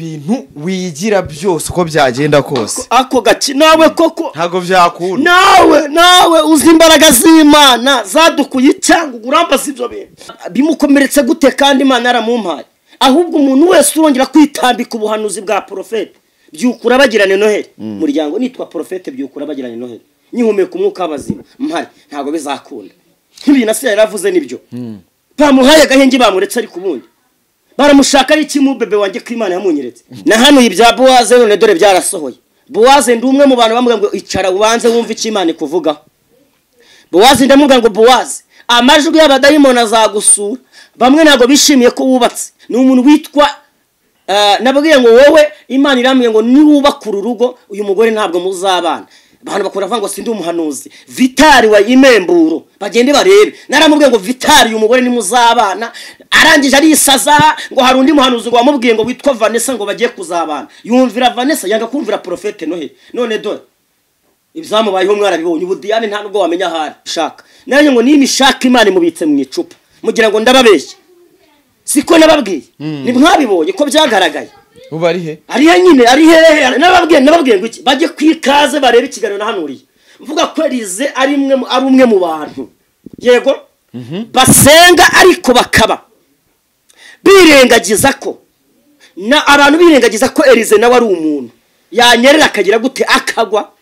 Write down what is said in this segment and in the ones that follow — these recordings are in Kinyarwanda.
bintu wigira byose uko byagenda kose ako gaci nawe koko ntago byakunda nawe uzi imbaraga z'Imana zadukuye cyangwa urambaza ibyo bintu bimukomeretse gute kandi Imana yaramumpaye ahubwo umuntu wese urongera kwitambika ubuhanuzi bwa profete byukura bagirane Noheli muryango nitwa profete byukura bagirane Noheli nyihumeka umwuka w'abazima mpari ntago bizakunda nk'ibintu se yaravuze nibyo bamuhaye agahenge bamuretse ari kubundi baramushaka ari iki mu bebe wanjye ko Imana yamunyeretse na hano ibya Bowaze none dore byarasohoye Bowaze ndi umwe mu bantu bamubwira ngo icara ubanze wumve iki Imana ikuvuga Bowaze ndamubwira ngo Bowaze amajwi y'abadayimoni azagusura bamwe ntago bishimiye ko wubatse ni umuntu witwa nababwiye ngo wowe Imana irambwiye ngo ni wubakura urugo uyu mugore ntabwo muzabana abantu bakora vango sindi umuhanuzi Vitali wa Imemburo bagende barebe naramubwiye ngo Vitali uyu mugore ni muzabana arangije ari isaza ngo hari undi muhanuzi ngo wamubwiye ngo witwa Vanessa ngo bagiye kuzabana yumvira Vanessa yanga kumvira profete Noheli none dore ibyamubayeho mwarabibonye ubu Diane nta nubwo wamenya hari shaka nanjye ngo nimishaka Imana imubitse mu icupa mugira ngo ndababeshye siko nababwiye ni mwabibonye ko byagaragaye uba ari he nyine ari he nababwiye ngo iki baje kwikaze barebe ikiganiro nahanuriye mvuga ko Elize ari umwe mu bantu yego basenga ariko bakaba birengagiza ko na abantu birengagiza ko Elize nawe ari umuntu yanyerera akagira gute akagwa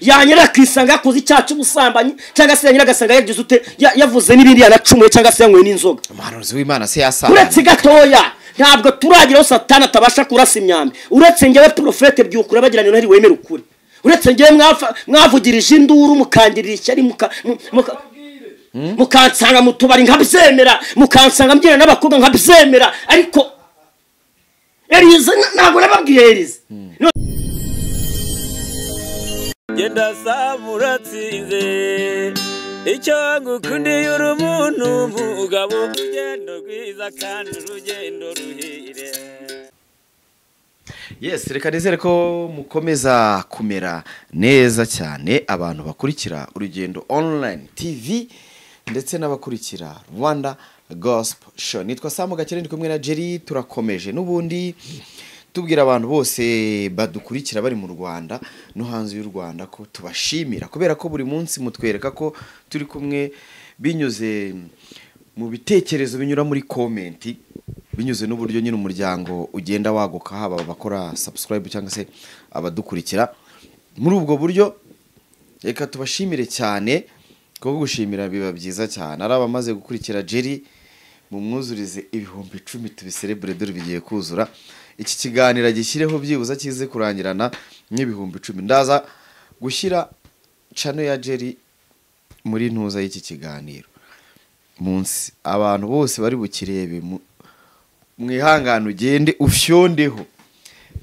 yanyerera kwisanga yakoze icyacu ubusambanyi cyangwa se yanyerera agasanga yagize ute yavuze n'ibindi yanacumuye cyangwa se yanyweye n'inzoga umuhanuzi w'Imana se yasanga uretse gatoya ntabwo turagira Satani atabasha kurasa imyambi uretse ngewe profete byukura bagirana Noheli wemera ukuri uretse ngewe mwavugirije induru mukangirira ishyari mukansanga mutubari nkabyemera mukansanga mbyina n'abakobwa nkabyemera ariko Elize ntabwo nababwiye Elize genda samuratsinze icyo ngukundiye uri umuntu mugabo urugendo rwiza kandi urugendo ruhire. Yes, reka nizere ko mukomeza kumera neza cyane abantu bakurikira Urugendo Online TV ndetse n'abakurikira Rwanda Gospel Show. Nitwa Samu Gakire ndi kumwe na Jerry turakomeje n'ubundi tubwira abantu bose badukurikira bari mu Rwanda no hanze y'u Rwanda ko tubashimira kubera ko buri munsi mutwereka ko turi kumwe binyuze mu bitekerezo binyura muri comment binyuze n'uburyo nyine umuryango ugenda waguka haba bakora subscribe cyangwa se abadukurikira muri ubwo buryo reka tubashimire cyane ko gushimira biba byiza cyane ari abamaze gukurikira Jerry mu mwuzurize ibihumbi 10 tubiserebure dore bigiye kuzura iki kiganiro gishyireho byibuza kize kurangirana n'ibihumbi 10 ndaza gushyira channel ya Jerry muri ntuza y'iki kiganiro munsi abantu bose bari bukirebe mwihangana ugende ufyondeho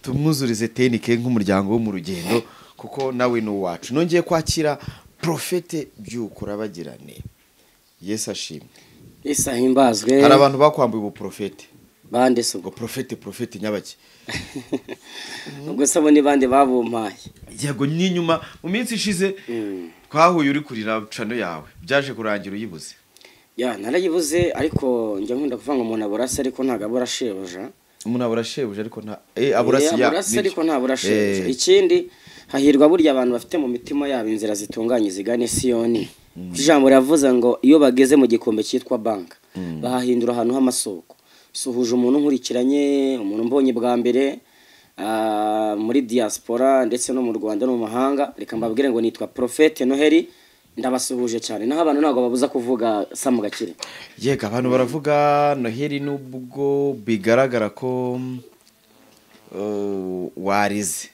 tumwuzurize tenike nk'umuryango wo mu rugendo kuko nawe no wacu nongeye kwakira profete byukura bagirane Yesu ashimwe Isa himbazwe hari abantu bakwambuye ubu profete bande se ubwo profete nyabaki ubwo sabo ni bande babumpaye yego n'inyuma mu minsi ishize twahuye uri kurira channel yawe byaje kurangira uyibuze ya narayibuze ariko njya nkunda kuvanga umuntu aburase ariko ntago aburashebuja umuntu aburashebuja ariko nta aburasi ya aburase ariko nta burashebuja ikindi hahirwa burya abantu bafite mu mitima yabo inzira zitunganye zigane Siyoni ijambo ravuze ngo iyo bageze mu gikombe cyitwa banka bahahindura ahantu h'amasoko suhuje umuntu nkurikiranye umuntu mbonye bwa mbere muri diaspora ndetse no mu Rwanda no mu mahanga reka mbabwire ngo nitwa Profete Noheli ndabasuhuje cyane naho abantu ntago babuza kuvuga Samu Gakire yega abantu baravuga Noheli nubwo bigaragara ko warize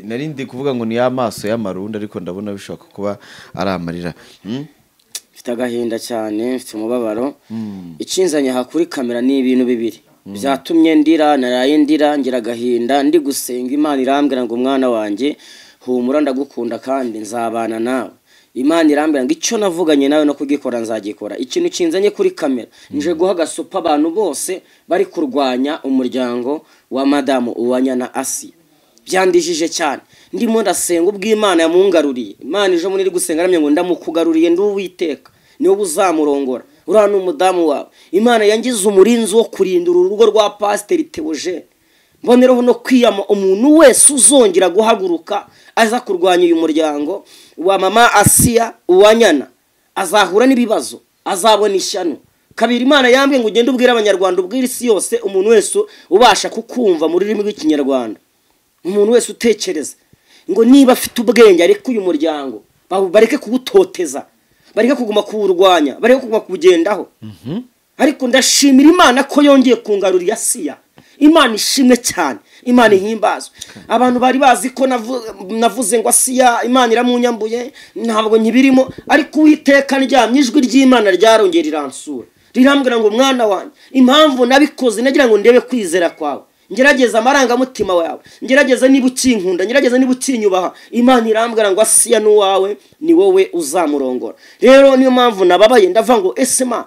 narindi kuvuga ngo ni amaso y'amarunda ariko ndabona bishaka kuba ari amarira mfite agahinda cyane mfite umubabaro icinzanye hakuri kamera ni ibintu bibiri byatumye ndira naraye ndira ngira agahinda ndi gusenga Imana irambwira ngo umwana wanjye humura ndagukunda kandi nzabana nawe Imana irambwira ngo icyo navuganye nawe no kugikora nzagikora ikintu cinzanye kuri kamera nje guha gasopa abantu bose bari kurwanya umuryango wa Madamu Uwanyana Asi byandijije cyane ndimo ndasenga ubw'Imana yamungaruriye Imana ejo muri gusenga aramye ngo ndamukugaruriye nduwiteka niwe uzamurongora urana umudamu wawe Imana yangize umurinzi wo kurindura urugo rwa Pasteur Theogene mbonereho no kwiyama umuntu wese uzongera guhaguruka aza kurwanya uyu muryango wa mama Asiya Uwanyana azahura n'ibibazo, azabona ishyano. Kabiri Imana yambwiye ngo ugende ubwire abanyarwanda, ubwire isi yose, umuntu wese ubasha kukumva mu rurimi rw'ikinyarwanda, umuntu wese utekereza ngo niba afite ubwenge areke uyu muryango, bareke kubutoteza, bareke kuguma kuwurwanya, bareke kuguma kugendaho. Ariko ndashimira Imana ko yongeye kungarurira Asiya. Imana ishimwe cyane, Imana ihimbazwe. Abantu bari bazi ko navuze ngo Asiya Imana iramunyambuye, ntabwo nyibirimo, ariko Uwiteka ryamye ijwi ry'Imana ryarongera iransura, rirambwira ngo mwana wanjye, impamvu nabikoze nagira ngo ndebe kwizera kwawe, ngerageza amarangamutima wawe, ngerageza niba ukinkunda, ngerageza niba ukinyubaha. Imana irambwira ngo Asiya n'uwawe, ni wowe uzamurongora. Rero niyo mpamvu nababaye ndavuga ngo ese Mana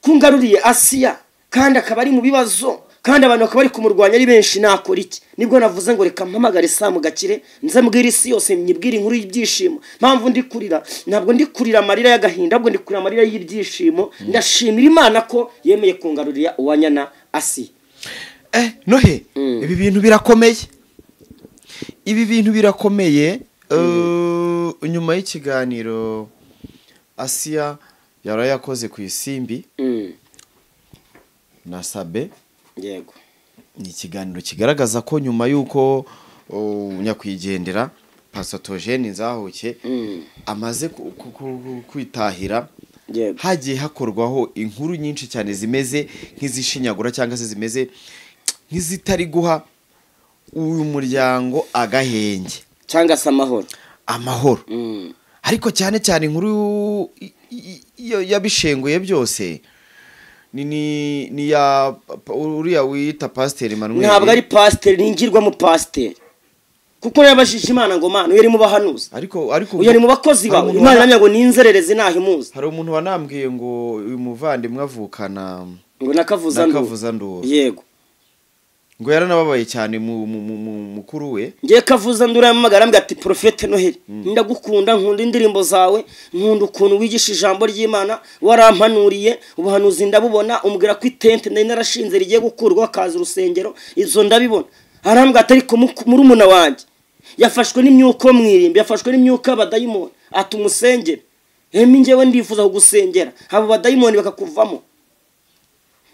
kungaruriye Asiya kandi akaba ari mu bibazo, kandi abantu bakaba bari kumurwanya ari benshi, nakora iki? Nibwo navuze ngo reka mpamagare Samu Gakire nze mbwira isi yose, nyibwire inkuru y'ibyishimo. Mpamvu ndi kurira, ntabwo ndi kurira amarira y'agahinda, ahubwo ndi kurira amarira y'ibyishimo. Ndashimira Imana ko yemeye kungarurira Uwanyana Asiya. Nohe, ibi bintu birakomeye, ibi bintu birakomeye. Nyuma y'ikiganiro Asiya yarayakoze ku Isimbi na Sabe, yego, ni ikiganiro kigaragaza ko nyuma y'uko nyakwigendera Pastor Theogene Nzahuke amaze kwitahira, hagiye hakorwaho inkuru nyinshi cyane zimeze nk'izishinyagura cyangwa se zimeze nk'izitari guha uyu muryango agahenge cyangwa se amahoro. Ariko cyane cyane inkuru yabishenguye byose ni ya uriya wita Pastor Emmanuel. Ntabwo ari pastor, ningirwa mu pastor, kuko yabashije Imana ngo Mana yari mu bahanuzi, ariko uyo ni mu bakozi bawe. Imana namya ngo ninzerereze nahimuza. Hari umuntu wanambwiye ngo uyu muvandimwe avukana ngo nakavuza nduru. Yego, ngo yaranababaye cyane mukuru we. Ngiye kavuza nduru yamagara mbwa ati Prophet Noheli, ndagukunda, nkunda indirimbo zawe, nkunda ukuntu wigisha ijambo ry'Imana, warampanuriye ubuhanuzi ndabubona, umbwira ko itente nari narashinze rigiye gukurwa akaza urusengero, izo ndabibona. Arambwa atari ko muri umuna wanjye yafashwe n'imyuka mwirimbi, yafashwe n'imyuka abadayimoni, ati umusengere. Njyewe ndifuza kugusengera, abo badayimoni bakakuvamo.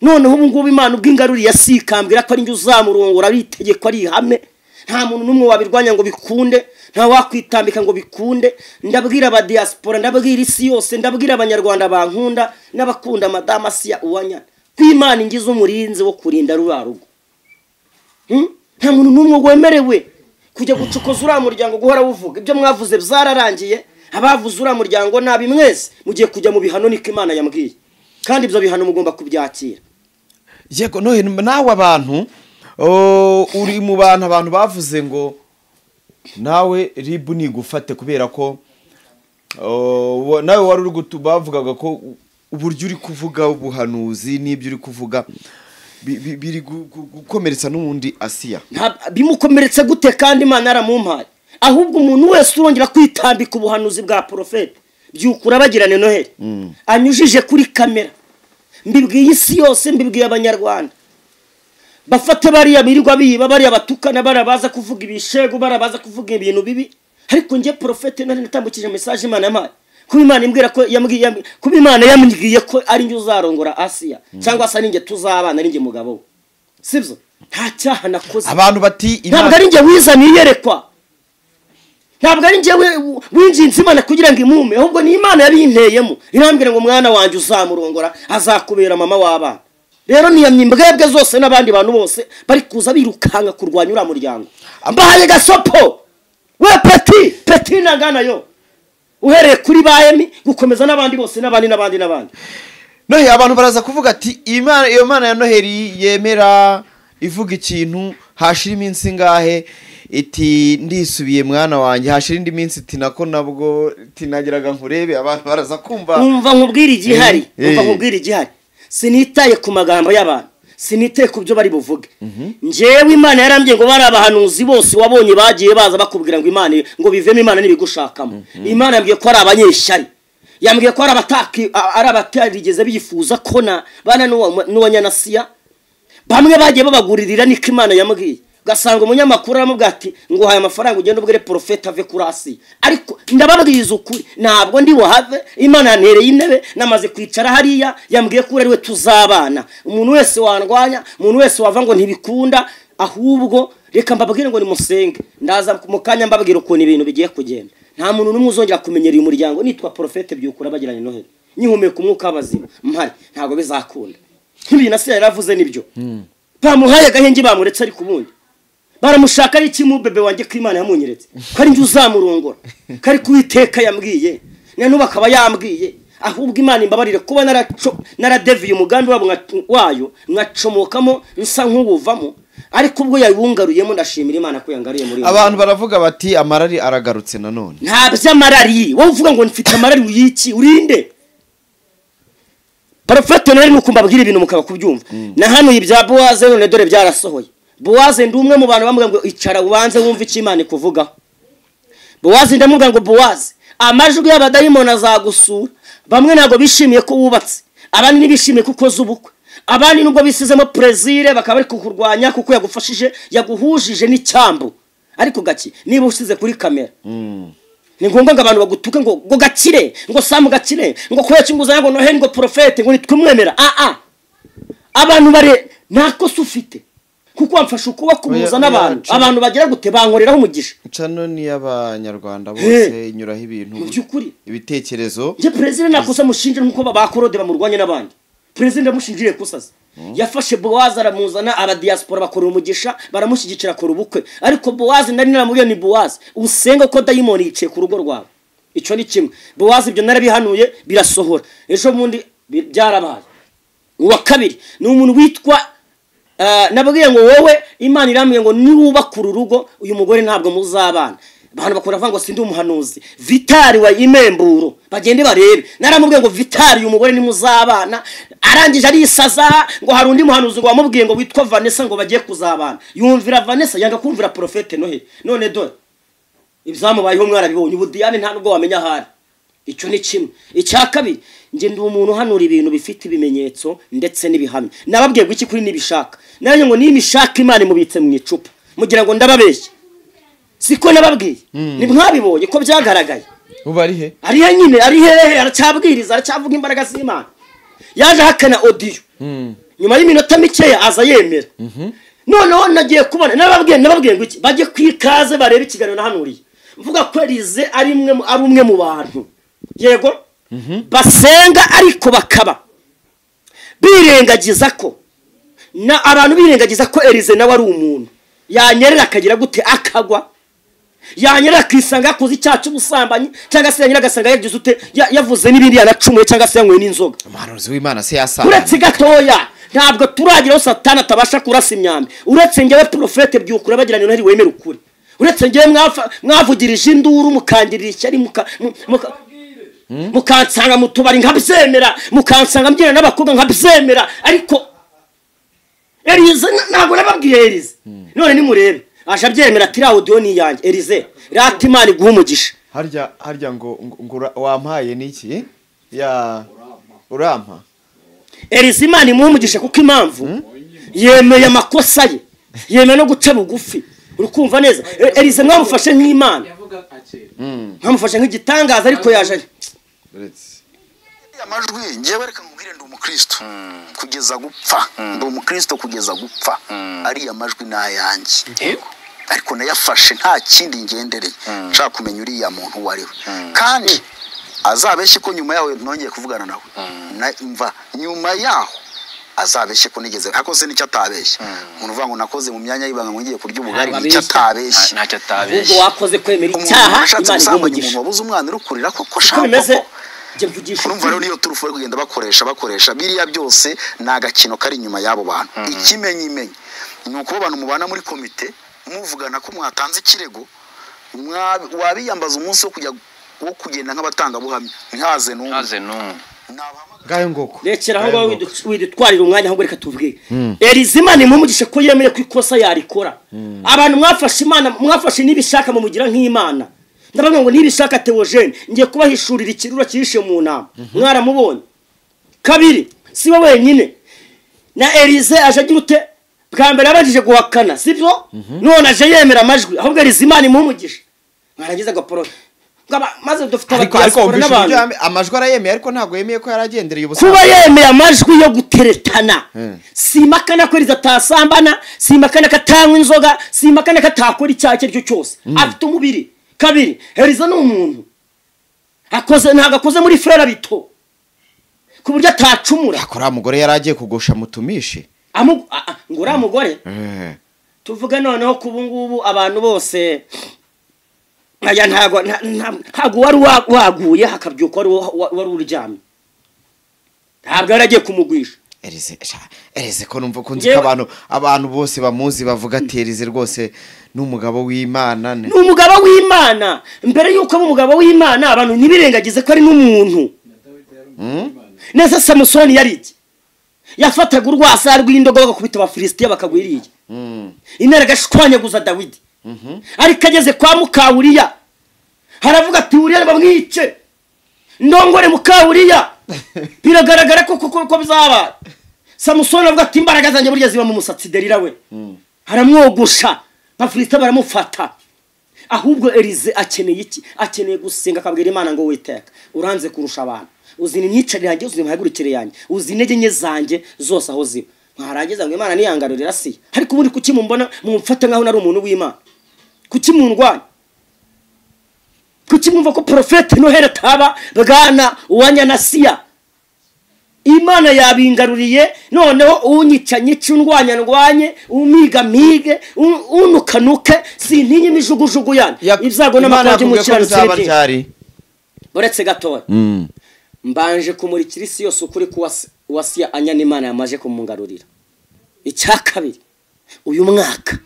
Noneho ubu ngubu Imana ubw'ingaruriye Asikambwira ko ari njye uzamurongora, ari itegeko, ari ihame. Nta muntu n'umwe wabirwanya ngo bikunde, nta wakwitambika ngo bikunde. Ndabwira aba diaspora, ndabwira isi yose, ndabwira abanyarwanda bankunda n'abakunda Madame Asiya Uwanyana ko Imana ingize umurinzi wo kurinda rura rugo. Nta muntu n'umwe wemerewe kujya gucokoza uriya muryango guhora buvuga ibyo mwavuze byararangiye. Abavuze uriya muryango nabi mwese mugiye kujya mu bihano, niko Imana yambwiye, kandi ibyo bihano mugomba kubyakira. Yego, nawe abantu uri mu bantu abantu bavuze ngo nawe ribu nigufate kubera ko nawe wari uri bavugaga ko uburyo uri kuvuga ubuhanuzi n'ibyo uri kuvuga biri gukomeretsa n'ubundi Asiya. Bimukomeretse gute kandi Imana yaramumpaye? Ahubwo umuntu wese urongera kwitambika ubuhanuzi bwa Prophet byukura bagirane Noheli anyujije kuri kamera, mbibwiye isi yose, mbibwiye abanyarwanda, bafate bariya birirwa biba, bariya batukana, barabaza kuvuga ibishego, barabaza kuvuga ibintu bibi. Ariko ngiye Prophet nari natambukije message Imana yamaye, kuba Imana imbwira ko kuba Imana yambwiye ko ari njye uzarongora Asiya, cyangwa se ninjye tuzabana, ninjye mugabo we. Sibyo, nta cyaha nakoze. Abantu bati ntabwo ari njye wizaniye yerekwa, ntabwo ari njye winjinze Imana kugira ngo imume, ahubwo ni Imana yabinteyemo, irambwira ngo mwana wanjye uzamurongora, azakubera mama w'abana. Rero niyamye imbwebwe zose n'abandi bantu bose bari kuza birukanga kurwanya uriya muryango. Mbahaye gasopo we peti nagana yo, uhereye kuri bayemi gukomeza n'abandi bose n'abandi. Nohe, abantu baraza kuvuga ati iyo Mana ya Noheli yemera ivuga ikintu hashira iminsi ngahe iti ndisubiye mwana wanjye, hashira indi minsi iti nako nabwo tinagiraga nkurebe. Abantu baraza kumva, umva nkubwira igihari, sinitaye ku magambo y'abantu, sinitaye ku byo bari buvuge. Njyewe Imana yarambye ngo bari abahanuzi bose wabonye bagiye baza bakubwira ngo Imana ngo bivemo Imana nibigushakamo. Imana yambwiye ko ari abanyeshyari, yambwiye ko ari abatarigeze bifuza ko na bana n'Uwanyana Asiya bamwe bagiye babaguririra niko Imana yambwiye gasanga umunyamakuru aramubwira ati ngo haye amafaranga ugende ubwire profeta ave kurasi ariko ndababwiza ukuri ntabwo ndi buhave Imana yantereye intebe namaze kwicara hariya yambwiye ko ari we tuzabana umuntu wese wandwanya umuntu wese wava ngo ntibikunda ahubwo reka mbabwire ngo nimusenge ndaza mu kanya mbabwira ukuntu ibintu bigiye kugenda nta muntu n'umwe uzongera kumenyera uyu muryango nitwa profete byukura bagiranye Noheli nyihumeka umwuka w'abazima mpari ntabwo bizakunda nk'ibi nase yaravuze nibyo bamuhaye gahenge bamuretse ari kubundi baramushaka ari kimu bebe wanjye ko Imana yamunyeretse ko ari nje uzamurongora kari kuwiteka yambwiye none bakaba yambwiye ahubwo Imana imbabarire kuba naradeviye umugambi wayo mwacomokamo nsa nk'ubuvamo ariko ubwo yayungaruyemo ndashimira Imana ko yangaruye muri abantu baravuga bati amarari aragarutse nanone nta by'amarari wowe uvuga ngo mfite amarari uyiki urinde Profete nari nukumbabwira ibintu mukaba kubyumva na hano ibya Boaze none dore byarasohoye Boaze ndi umwe mu bantu bamubwira ngo icara ubanze wumve icyo Imana ikuvuga Boaze ndamubwira ngo Boaze amajwi y'abadayimoni azagusura bamwe ntago bishimiye ko wubatse abandi nibishimiye ko ukoze ubukwe abandi nubwo bisizemo prezire bakaba bari kukurwanya kuko yagufashije yaguhujije n'icyambu ariko gaki niba usize kuri kamera ni ngombwa ngo abantu bagutuke ngo gakire ngo samu gakire ngo kwece inguzanyo ngo Noheli ngo profete ngo nitwemwemera abantu bare nako sufite kuko wamfasha kuba kumuza n'abantu abantu bagira gute bankoreraho umugisha cano ni y'abanyarwanda bose inyuraho ibintu byukuri ibitekerezo je president nakosa mushinje nkuko bakorode bamurwanye n'abandi president mushinjire kusaza yafashe Boaze aramuzana aba diaspora bakora umugisha baramushyigikira akora ubukwe ariko Boaze nari naramubwiye ni Boaze usenga ko dayimoni yicaye ku rugo rwawe ico ni kimwe Boaze ibyo narabihanuye birasohora ejo mundi byarabaye uwa kabiri ni umuntu witwa nababwiye ngo wowe Imana iramye ngo niwubakura urugo uyu mugore ntabwo muzabana abantu bakora vango sindi umuhanuzi Vitali wa Imemburo bagende barebe naramubwiye ngo Vitali uyu mugore ni muzabana arangije ari isaza ngo hari undi muhanuzi ngo wamubwiye ngo witwa Vanessa ngo bagiye kuzabana yumvira Vanessa yanga kumvira profete Noheli none dore ibyamubayeho mwarabibonye ubudiyane nta nubwo wamenya hari icyo ni kimwe icya kabiri nge ndi umuntu hanura ibintu bifite ibimenyetso ndetse n'ibihamya nababwiye guki kuri nibishaka nanjye ngo nimishaka Imana imubitse mu icupa mugira ngo ndababeshye siko nababwiye ni mwabibonye ko byagaragaye uba ari he ari he nyine ari he aracyabwiriza aracyavuga imbaraga z'Imana yaje hakana audio nyuma y'iminota mikeya aza yemera noneho nagiye kubona nababwiye ngo iki bajye kwikaze barebe ikiganiro nahanuriye mvuga ko Elize ari umwe mu bantu yego basenga ariko bakaba birengagiza ko na abantu birengagiza ko Elize nawe ari umuntu yanyerera akagira gute akagwa yanyerera kwisanga yakoze icyaha cy'ubusambanyi cyangwa se yanyerera agasanga yagize ute yavuze n'ibindi yanacumuye cyangwa se yanyweye n'inzoga umuhanuzi w'Imana se yasanga uretse gatoya ntabwo turagiraho Satani atabasha kurasa imyambi uretse ngewe profete byukura bagiranye Noheli wemera ukuri uretse ngewe mwavugirije induru mukangirira ishyari mukansanga mutubari nkabyemera mukansanga mbyina n'abakobwa nkabyemera ariko Elize ntabwo nababwiye Elize none nimurebe aje abyemera ati audio ni yanjye Elize rati Imana iguha umugisha harya ngo wampaye niki ya urampa Elize Imana imuha umugisha kuko impamvu yemeye amakosa ye yemeye no guca bugufi urukumva neza Elize mwamufashe nk'Imana mwamufashe nk'igitangaza ariko yaje amajwi ngiye bareka nkubwire ndi umukristo kugeza gupfa ndi umukristo kugeza gupfa ari amajwi nayanjye ariko nayafashe nta kindi ngendereye nshaka kumenya uriya muntu wariwe kandi azabeshye ko nyuma yawe nongeye kuvugana nawe na imva nyuma yaho azabeshye ko nigeze akoze nicyo atabeshye umuntu uvuga ngo nakoze mu myanya y'ibanga ngo ngiye kurya ubugari nicyo atabeshye ntacyo atabeshye ubwo wakoze kwemera icyaha Imana igumugisha umuntu wabuze umwana urukurira koko shaka urumva rero niyo turufu kugenda bakoresha biriya byose nagakino kari inyuma yabo bantu ikimenyimenyi nuko abantu mubana muri komite muvugana ko mwatanze ikirego wabiyambaza umunsi wo kugenda nk'abatanga buhamya ntihaze n'umwe gayo ngoko rekera aho ngaho widutwarira umwanya ahubwo reka tuvuge Elize Imana imumugishe ko yemeye ko ikosa yarikora abantu mwafashe nibishaka mu mugira nk'Imana ndabaga ngo nibishaka Theogene ngiye kubahishurira ikirura kihishe mu nama mwaramubonye kabiri si bo wenyine na Elize aje agira ute bwa mbere yabajije guhakana sibyo none aje yemera amajwi ahubwo ariza Imana imumugisha mwarangiza agaporo maze dufite abadiaspora n'abantu amajwi arayemeye ariko ntabwo yemeye ko yaragendereye ubusanzwe kuba yemeye amajwi yo guteretana simakana ko rizatasambana simakana katanywa inzoga simakana katakora icyaha cyo cyose afite umubiri kabiri Eliza n'umuntu akoze ntagakoze muri frera bito ku buryo atacumura akora mugore yaragiye kugosha mutumishi ngura mugore tuvuga noneho kubungubu abantu bose aya ntago wari waguye hakabyuka wari uryamye ntabwo yaragiye kumugwisha Elize ko numva ko nzi ko abantu bose bamuzi bavuga ati Elize rwose n'umugabo w'Imana n'umugabo w'Imana mbere yuko aba umugabo w'Imana abantu ntibirengagize ko ari n'umuntu neza Samusoni yariki yafataga urwasa rw'indogo bagakubita abafilisitiya bakagwiriye intera gashwanyaguza Dawidi ariko ageze kwa Mukawuriya haravuga ati Uriya bamwice ndongore Mukawuriya biragaragara ko bizaba Samusoni avuga ati imbaraga zanjye burya ziba mu musatsi Delila we haramwogosha abafilisitiya baramufata ahubwo Elize akeneye iki akeneye gusenga akabwira Imana ngo witeka uranze kurusha abantu uzina imyicarire yanjye uzina impagurikire yanjye uzina intege nke zanjye zose aho ziba mwarangiza ngo Imana niyangarurira si ariko ubundi kuki mumbona mumfata nkaho nari umuntu w'Imana kuki mundwanya kuki mwumva ko profete Noheli taba bwana uwanyanasiya Imana yabingaruriye noneho unyicanye cyundwanye umiga mige unukanuke sintinye imijugujugu yana ibyago n'amakoje mu kiraro uretse gatoya mbanje kumurikira isi yose ukuri kuwasiya anyana Imana yamaje kumungarurira icyakabiri uyu mwaka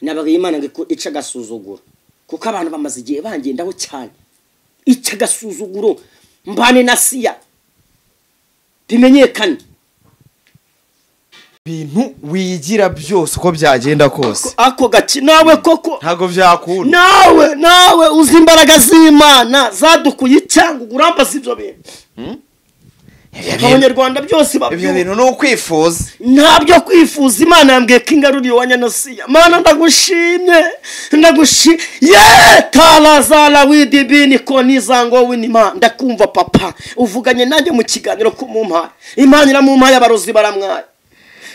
nabaga Imana ngo ica gasuzuguro kuko abantu bamaze igihe bangendaho cyane ica gasuzuguro mbane nasiya bimenyekane bintu wigira byose uko byagenda kose ako gaci nawe koko ntago byakunda nawe uzi imbaraga z'Imana zadukuye cyangwa urambaza ibyo bintu abanyarwanda byose ibyo bintu no kwifuza ntabyo kwifuza Imana yambwiye ko ingaruriye wanyanasiya Mana ndagushimye talazala widibini ko nizango winima ndakumva papa uvuganye nanjye mu kiganiro ko mumpaye Imana iramumpaye abarozi baramwaye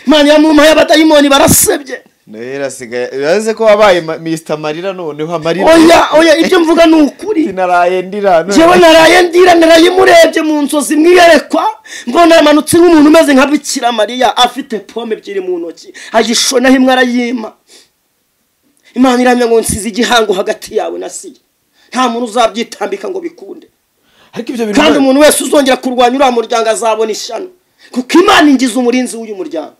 Imana iramumpaye abadayimoni barasebye Noheli asigaye uraze ko wabaye Mr Marira noneho amarira oya ibyo mvuga ni ukuri naraye ndira jewe naraye murebye mu nzozi mwiyerekwa mbona yamanutse nk'umuntu umeze nka Bikira Mariya afite pome ebyiri mu ntoki agishona himwe arayima Imana iramya ngo nsize igihango hagati yawe na siya nta muntu uzabyitambika ngo bikunde ariko ibyo bintu kandi umuntu wese uzongera kurwanya uriya muryango azabona ishano kuko Imana ingize umurinzi w'uyu muryango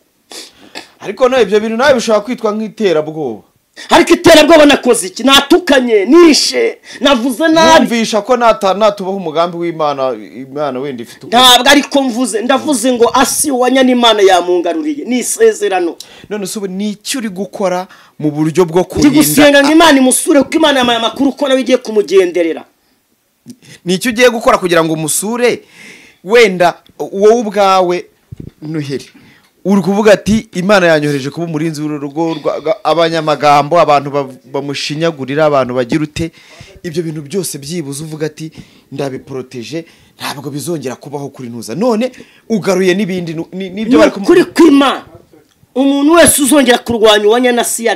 ariko no ibyo bintu nawe bishobora kwitwa nk'iterabwoba ariko iterabwoba nakoze iki natukanye nishe navuze nabi numvisha ko natubaho umugambi w'Imana wenda ifite ntabwo ariko mvuze ndavuze ngo asi wanyana Imana yamungaruriye ni isezerano none se ubu ni icyo uri gukora mu buryo bwo kurinda gusenga ngo Imana imusure kuko Imana yamaye amakuru ko nawe igiye kumugenderera ni icyo ugiye gukora kugira ngo umusure wenda wowe ubwawe Noheli uri kuvuga ati Imana yanyohereje kuba umurinzi w'urugo abanyamagambo abantu bamushinyagurira abantu bagira ute ibyo bintu byose byibuze uvuga ati ndabiproteje ntabwo bizongera kubaho kuri ntuza none ugaruye n'ibindi nibyo bari kuri kw'Imana umuntu wese uzongera kurwanya uwanyanasiya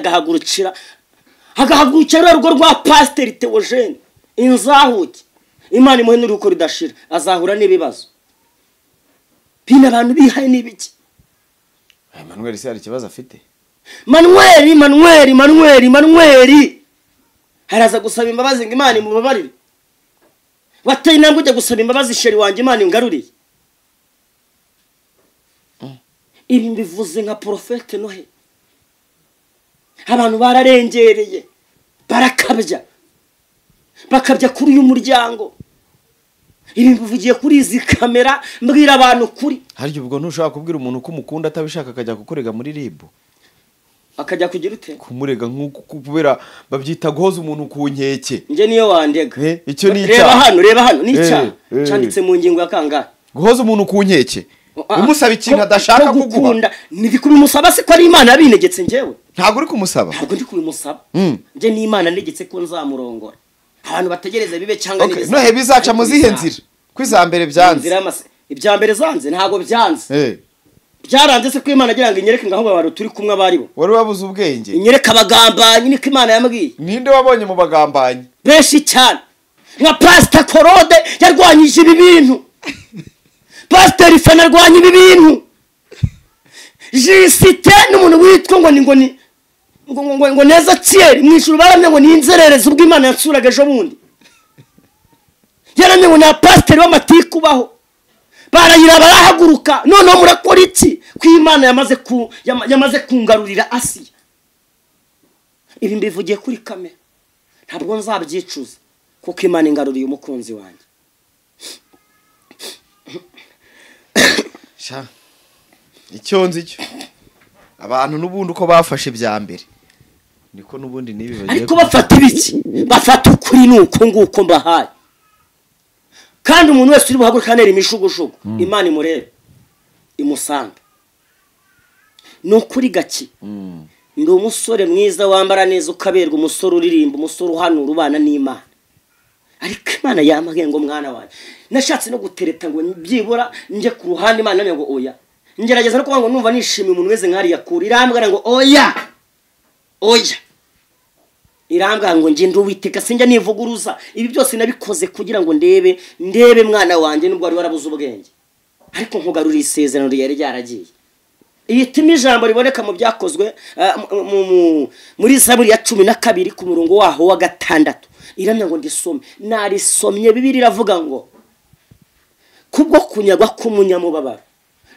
agahagurukira urugo rwa Pasiteri Theogene inzahuke Imana imuhe n'uruko ridashira azahura n'ibibazo bina abantu bihaye n'ibiki Manuel se hari kibazo afite Manuel haraza gusaba imbabazi ngo Imana imubabarire wateye intambwe ujya gusaba imbabazi sheri wanjye Imana ingaruriye ibi mbivuze nka profete Noheli abantu bararengereye bakabya kuri uyu muryango ibi mbivugiye kuri izi kamera mbwira abantu kuri hari ubwo ntushaka kubwira umuntu ko umukunda atabishaka akajya kukurega muri RIB akajya kugira ute kumurega nk'uko kubera babyita guhoza umuntu ku nkeke nje niyo wandega icyo ni icyaha reba hano ni icyaha cyanditse mu ngingo ya kangahe guhoza umuntu ku nkeke umusaba ikintu adashaka kuguha ndi kubimusaba se ko ari Imana yabinegetse njyewe ntabwo uri kumusaba ntabwo ndi kubimusaba nje ni Imana negetse ko nzamurongora abantu bategereze bibe cyangwa nibeza nohe bizaca mu zihe nzira kwizambere byanze ibya mbere zanze ntabwo byanze byaranze se ko Imana agira ngo inyereke ngaho abantu turi kumwe abari bo wari wabuze ubwenge inyereka abagambanyi niko Imana yambwiye ninde wabonye mu bagambanyi benshi cyane nka Pastor Korode yarwanyije ibi bintu Pastor Fana arwanya ibi bintu Jisite n'umuntu witwa ngo neza Thierry mwishuru baramye ngo ni inzererezi ubwo Imana yatsuraga ejo bundi yaramye ngo na pastor w'amatiku baho barayira barahaguruka none murakora iki ko Imana yamaze kungarurira Asiya ibi mbivugiye kuri kamera ntabwo nzabyicuza kuko Imana ingaruriye umukunzi wanjye sha icyo nzi cyo abantu n'ubundi uko bafashe bya mbere niko n'ubundi nibi bagiye ariko bafata ibiki bafata ukuri nuko nguko mbahaye kandi umuntu wese uri buhaguruka nera imishugushugu Imana imurebe imusanga nukuri gaki ndi umusore mwiza wambara neza ukaberwa umusore uririmba umusore uhanura ubana n'Imana ariko Imana yamagaye ngo mwana wanjye nashatse no gutereta ngo byibura nje ku ruhande Imana nane ngo oya ngerageza no kuvuga ngo numva nishimiye umuntu wese nkari yakura irambwira ngo oya irambwira ngo nje nduwiteka sinjya nivuguruza ibi byose nabikoze kugira ngo ndebe mwana wanjye nubwo ari warabuze ubwenge ariko nkugarura isezerano ryari ryaragiye Iyitima ijambo riboneka mu byakozwe muri Zaburi ya 12 ku murongo waho wa 6 iramya ngo ndisome narisomye Bibiliya iravuga ngo kubwo kunyagwa k'umunyamubabaro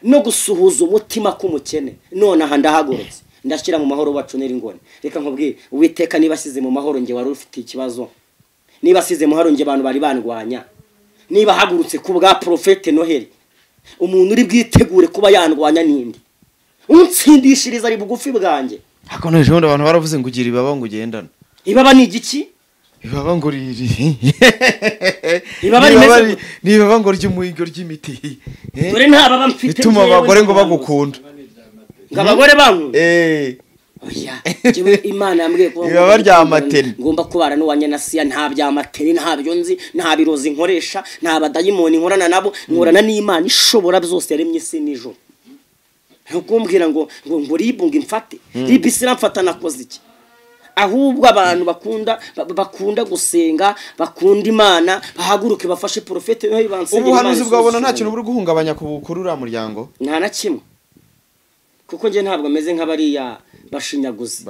no gusuhuza umutima k'umukene none aha ndahagurutse ndashyira mu mahoro wacu n'ingone reka nkubwire Uwiteka niba asize mu mahoro nge wari ufite ikibazo niba asize mu mahoro nge abantu bari bandwanya niba hagurutse ku bwa Prophet Noheli umuntu uri bwitegure kuba yandwanya nindi unsindishiriza ari bugufi bwanjye hako none jondo abantu baravuze ngo ugira ibaba ngo ugendana ibaba ni igiki ibaba ngo riri ibaba rimeze ibaba ngo ry'umuhigo ry'imiti dore nta baba mfite bituma abagore ngo bagukunda ngabagore bangu oya jewe Imana yambwiye ko ibaba rya materi ngomba kubara no wanya nasiya nta bya materi nta byo nzi nta birozi nkoresha nta badayimoni nkorana nabo nkorana n'Imana ishobora byose yaremye isi n'ijoro ntukumbwira ngo ribunga imfate ribisira mfata nakoze iki ahubwo abantu bakunda gusenga bakunda Imana bahaguruke bafashe Prophet Noheli bansenge ubuhanuzi bwabona nta kintu buri guhungabanya kubukurura muryango nta na kimwe kuko nje ntabwo meze nk'abariya bashinyaguzi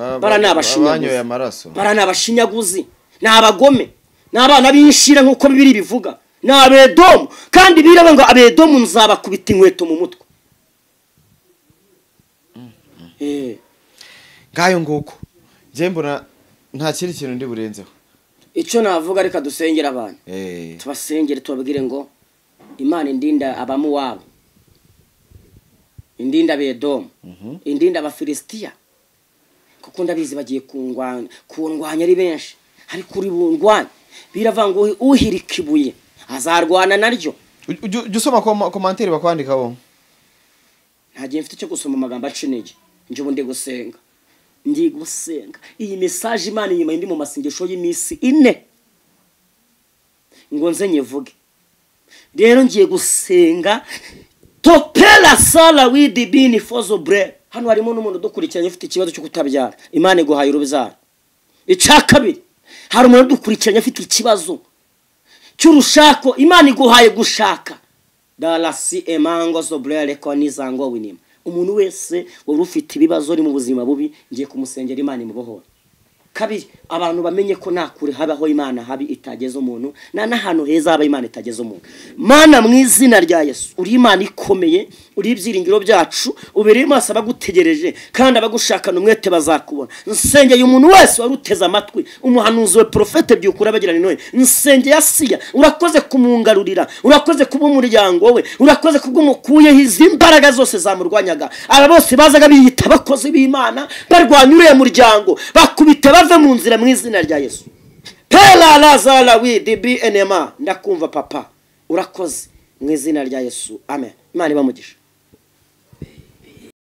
baranabashinyaguzi n'abagome n'abana b'inshira nkuko Bibiliya bivuga n'abedomu kandi biraba ngo abedomu nzabakubita inkweto mu mutwe ngayo nguko je mbona nta kiri kintu ndi burenzeho icyo navuga reka dusengera abantu tubasengere tubabwire ngo Imana indinda abamu wabo indinda abedomu indinda abafilisitiya kuko ndabizi bagiye kundwanya ari benshi ariko uri bundwanya birava ngo uhirika ibuye azarwana naryo ujye usoma komantere bakwandikaho ntagiye mfite cyo gusoma amagambo acinege nje ubundi gusenga ndi gusenga iyi message Imana inyuma ndi mu masengesho y'imisi 4 ngo nze nyevuge rero ngiye gusenga topela sala with bini fozo bre hano harimo n'umuntu dukurikiranye ufite ikibazo cyo kutabyara Imana iguhaye urubyaro icakabiri hari umuntu dukurikiranye afite ikibazo cy'urushako Imana iguhaye gushaka dalasi emango zo bre rekonizango winima umuntu wese wari ufite ibibazo ari mu buzima bubi ngiye kumusengera Imana imubohora kabiri abantu bamenye ko nakure habaho Imana habi itageze umuntu n'ahantu heza haba Imana itageze umuntu Mana mu izina rya Yesu uri Imana ikomeye uri ibyiringiro byacu ubereye maso abagutegereje kandi abagushakana umwete bazakubona nsengeye umuntu wese wari uteze amatwi umuhanuzi we Prophet byukura bagirana none nsengeye Asiya urakoze kumungarurira urakoze kuba umuryango we urakoze kubw'umukuyeho izimbaraga zose zamurwanyaga aba bose bazaga biyita abakozi b'Imana barwanya uriya muryango bakubite bave mu nzira mu izina rya Yesu pela lazala we dbnma ndakumva papa urakoze mu izina rya Yesu amen Imana ibamugisha